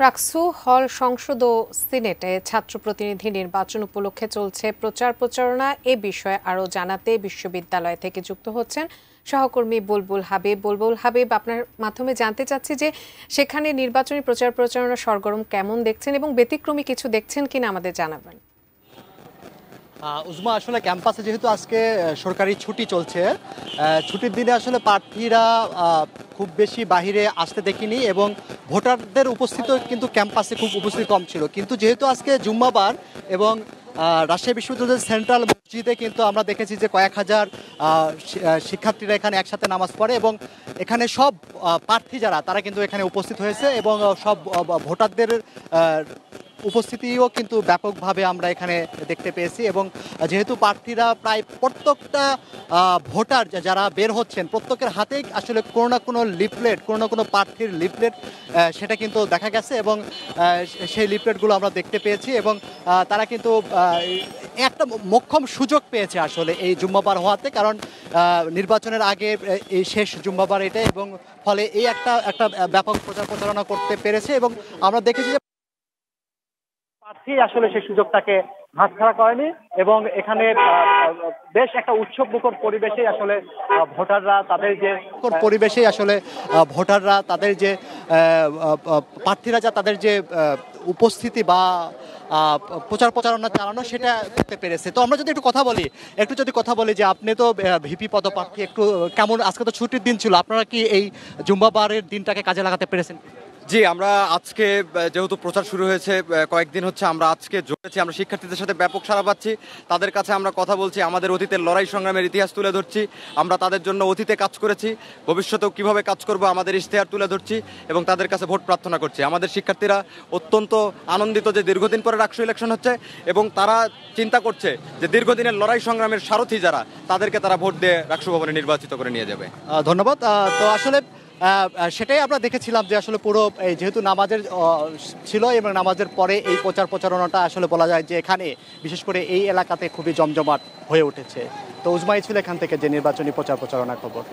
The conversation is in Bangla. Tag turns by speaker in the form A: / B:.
A: রাকসু হল সংসদ ও সিনেটে ছাত্র প্রতিনিধি নির্বাচন উপলক্ষে চলছে প্রচার প্রচারণা। এ বিষয়ে আরও জানাতে বিশ্ববিদ্যালয় থেকে যুক্ত হচ্ছেন সহকর্মী বুলবুল হাবিব। বুলবুল হাবিব, আপনার মাধ্যমে জানতে চাচ্ছি যে সেখানে নির্বাচনী প্রচার প্রচারণা সরগরম কেমন দেখছেন এবং ব্যতিক্রমী কিছু দেখছেন কিনা আমাদের জানাবেন।
B: উজমা, আসলে ক্যাম্পাসে যেহেতু আজকে সরকারি ছুটি চলছে, ছুটির দিনে আসলে প্রার্থীরা খুব বেশি বাহিরে আসতে দেখিনি এবং ভোটারদের উপস্থিতিও কিন্তু ক্যাম্পাসে খুব উপস্থিতি কম ছিল। কিন্তু যেহেতু আজকে জুম্মাবার এবং রাজশাহী বিশ্ববিদ্যালয়ের সেন্ট্রাল মসজিদে কিন্তু আমরা দেখেছি যে কয়েক হাজার শিক্ষার্থীরা এখানে একসাথে নামাজ পড়ে এবং এখানে সব প্রার্থী যারা তারা কিন্তু এখানে উপস্থিত হয়েছে এবং সব ভোটারদের উপস্থিতিও কিন্তু ব্যাপকভাবে আমরা এখানে দেখতে পেয়েছি। এবং যেহেতু প্রার্থীরা প্রায় প্রত্যেকটা ভোটার যারা বের হচ্ছেন প্রত্যেকের হাতেই আসলে কোনো না কোনো লিফলেট, কোনো না কোনো প্রার্থীর লিফলেট সেটা কিন্তু দেখা গেছে এবং সেই লিফলেটগুলো আমরা দেখতে পেয়েছি এবং তারা কিন্তু একটা মোক্ষম সুযোগ পেয়েছে আসলে এই জুম্মাবার হওয়াতে, কারণ নির্বাচনের আগে এই শেষ জুম্মাবার এটা এবং ফলে এই একটা ব্যাপক প্রচার প্রচারণা করতে পেরেছে এবং আমরা দেখেছি যে প্রার্থী আসলে সেই সুযোগটাকে হাতছাড়া করেনি এবং এখানে বেশ একটা উৎসব মুখর পরিবেশে আসলে ভোটাররা তাদের যে প্রার্থীরা তাদের যে উপস্থিতি বা প্রচার প্রচারণা চালানো সেটা করতে পেরেছে। তো আমরা যদি একটু কথা বলি যে আপনি তো ভিপি পদপ্রার্থী, একটু কেমন, আজকে তো ছুটির দিন ছিল, আপনারা কি এই জুম্মাবারের দিনটাকে কাজে লাগাতে পেরেছেন?
C: জি, আমরা আজকে যেহেতু প্রচার শুরু হয়েছে কয়েকদিন হচ্ছে, আমরা আজকে জড়েছি, আমরা শিক্ষার্থীদের সাথে ব্যাপক সাড়া পাচ্ছি। তাদের কাছে আমরা কথা বলছি, আমাদের অতীতের লড়াই সংগ্রামের ইতিহাস তুলে ধরছি। আমরা তাদের জন্য অতীতে কাজ করেছি, ভবিষ্যতেও কিভাবে কাজ করব আমাদের ইশতেহার তুলে ধরছি এবং তাদের কাছে ভোট প্রার্থনা করছি। আমাদের শিক্ষার্থীরা অত্যন্ত আনন্দিত যে দীর্ঘদিন পরে রাকসু ইলেকশন হচ্ছে এবং তারা চিন্তা করছে যে দীর্ঘদিনের লড়াই সংগ্রামের সারথি যারা, তাদেরকে তারা ভোট দিয়ে রাকসু ভবনে নির্বাচিত করে নিয়ে যাবে।
B: ধন্যবাদ। তো আসলে সেটাই আমরা দেখেছিলাম যে আসলে পুরো যেহেতু নামাজের ছিল এবং নামাজের পরে এই প্রচার প্রচারণাটা আসলে বলা যায় যে এখানে বিশেষ করে এই এলাকাতে খুবই জমজমাট হয়ে উঠেছে। তো উজমাই ছিল এখান থেকে যে নির্বাচনী প্রচার প্রচারণার খবর।